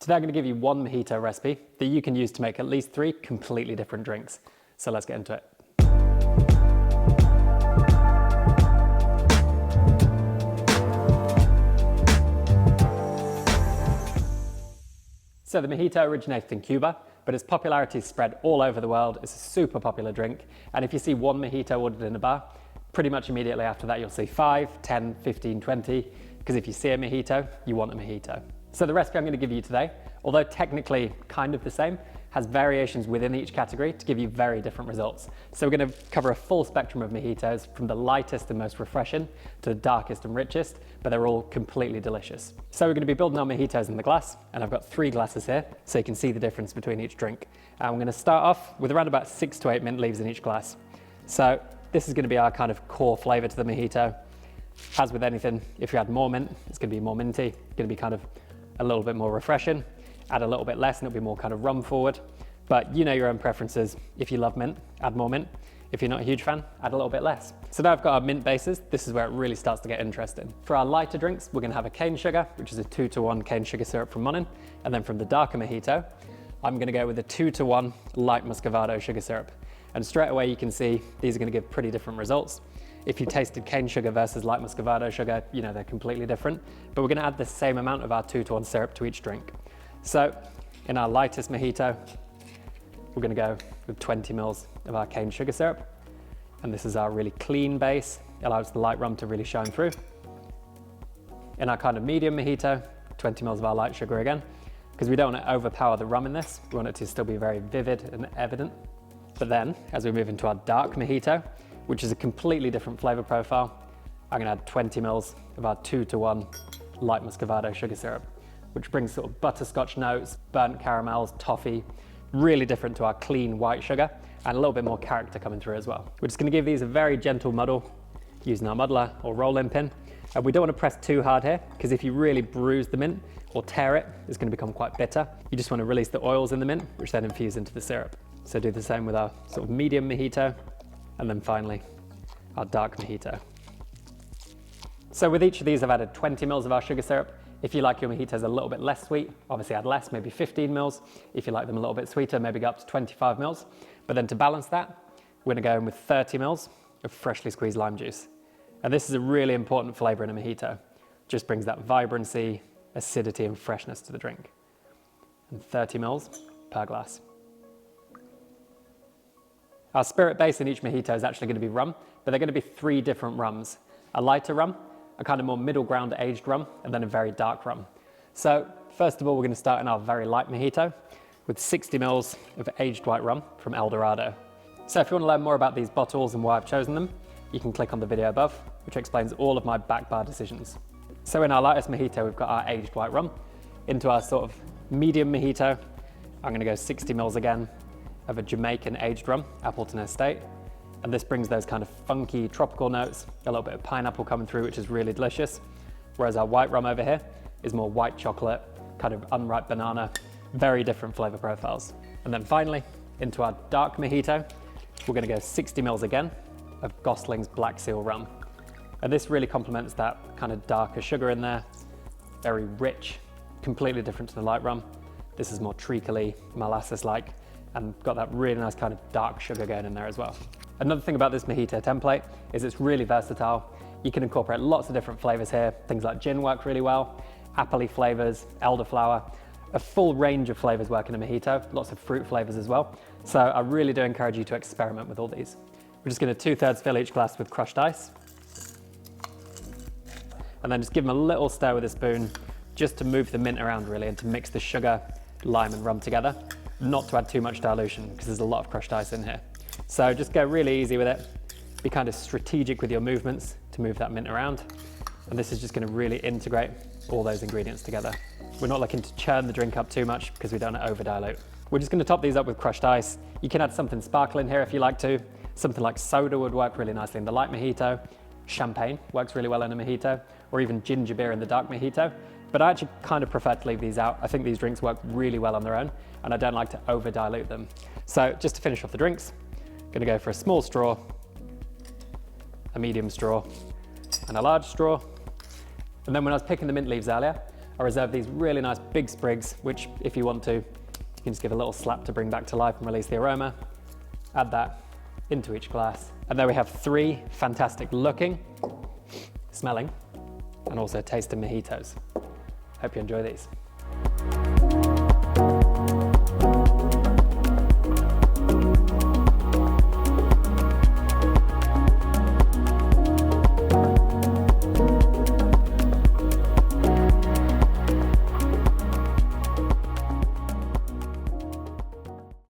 Today I'm going to give you one mojito recipe that you can use to make at least 3 completely different drinks. So let's get into it. So the mojito originated in Cuba, but its popularity is spread all over the world. It's a super popular drink. And if you see one mojito ordered in a bar, pretty much immediately after that you'll see 5, 10, 15, 20, because if you see a mojito, you want a mojito. So the recipe I'm going to give you today, although technically kind of the same, has variations within each category to give you very different results. So we're going to cover a full spectrum of mojitos, from the lightest and most refreshing to the darkest and richest, but they're all completely delicious. So we're going to be building our mojitos in the glass, and I've got 3 glasses here so you can see the difference between each drink. And I'm going to start off with around about 6 to 8 mint leaves in each glass. So this is going to be our kind of core flavor to the mojito. As with anything, if you add more mint, it's going to be more minty, it's going to be kind of a little bit more refreshing. Add a little bit less and it'll be more kind of rum forward. But you know your own preferences. If you love mint, add more mint. If you're not a huge fan, add a little bit less. So now I've got our mint bases. This is where it really starts to get interesting. For our lighter drinks, we're going to have a cane sugar, which is a 2-to-1 cane sugar syrup from Monin. And then from the darker mojito, I'm going to go with a 2-to-1 light muscovado sugar syrup. And straight away you can see these are going to give pretty different results. If you tasted cane sugar versus light muscovado sugar, you know they're completely different. But we're going to add the same amount of our 2-to-1 syrup to each drink. So in our lightest mojito, we're going to go with 20 mils of our cane sugar syrup. And this is our really clean base. It allows the light rum to really shine through. In our kind of medium mojito, 20 mils of our light sugar again, because we don't want to overpower the rum in this. We want it to still be very vivid and evident. But then, as we move into our dark mojito, which is a completely different flavor profile, I'm going to add 20 mils of our 2-to-1 light muscovado sugar syrup, which brings sort of butterscotch notes, burnt caramels, toffee, really different to our clean white sugar, and a little bit more character coming through as well. We're just going to give these a very gentle muddle using our muddler or roll-in pin. And we don't want to press too hard here, because if you really bruise the mint or tear it, it's going to become quite bitter. You just want to release the oils in the mint, which then infuse into the syrup. So do the same with our sort of medium mojito, and then finally our dark mojito. So with each of these I've added 20 mils of our sugar syrup. If you like your mojitos a little bit less sweet, obviously add less, maybe 15 mils. If you like them a little bit sweeter, maybe go up to 25 mils. But then to balance that, we're going to go in with 30 mils of freshly squeezed lime juice. And this is a really important flavor in a mojito. Just brings that vibrancy, acidity and freshness to the drink. And 30 mils per glass. Our spirit base in each mojito is actually going to be rum, but they're going to be 3 different rums. A lighter rum, a kind of more middle ground aged rum, and then a very dark rum. So first of all, we're going to start in our very light mojito with 60 mils of aged white rum from El Dorado. So if you want to learn more about these bottles and why I've chosen them, you can click on the video above, which explains all of my back bar decisions. So in our lightest mojito, we've got our aged white rum. Into our sort of medium mojito, I'm going to go 60 mils again of a Jamaican aged rum, Appleton Estate. And this brings those kind of funky tropical notes, a little bit of pineapple coming through, which is really delicious. Whereas our white rum over here is more white chocolate, kind of unripe banana, very different flavor profiles. And then finally, into our dark mojito, we're going to go 60 mils again of Gosling's Black Seal rum. And this really complements that kind of darker sugar in there, very rich, completely different to the light rum. This is more treacly, molasses-like, and got that really nice kind of dark sugar going in there as well. Another thing about this mojito template is it's really versatile. You can incorporate lots of different flavors here. Things like gin work really well, appley flavors, elderflower, a full range of flavors work in a mojito, lots of fruit flavors as well. So I really do encourage you to experiment with all these. We're just going to 2/3 fill each glass with crushed ice. And then just give them a little stir with a spoon, just to move the mint around really and to mix the sugar, lime and rum together. Not to add too much dilution because there's a lot of crushed ice in here. So just go really easy with it. Be kind of strategic with your movements to move that mint around. And this is just going to really integrate all those ingredients together. We're not looking to churn the drink up too much because we don't want to over dilute. We're just going to top these up with crushed ice. You can add something sparkling here if you like to. Something like soda would work really nicely in the light mojito. Champagne works really well in a mojito, or even ginger beer in the dark mojito. But I actually kind of prefer to leave these out. I think these drinks work really well on their own, and I don't like to over dilute them. So just to finish off the drinks, I'm going to go for a small straw, a medium straw, and a large straw. And then when I was picking the mint leaves earlier, I reserve these really nice big sprigs, which if you want to, you can just give a little slap to bring back to life and release the aroma. Add that into each glass. And there we have 3 fantastic looking, smelling, and also tasting mojitos. Hope you enjoy these.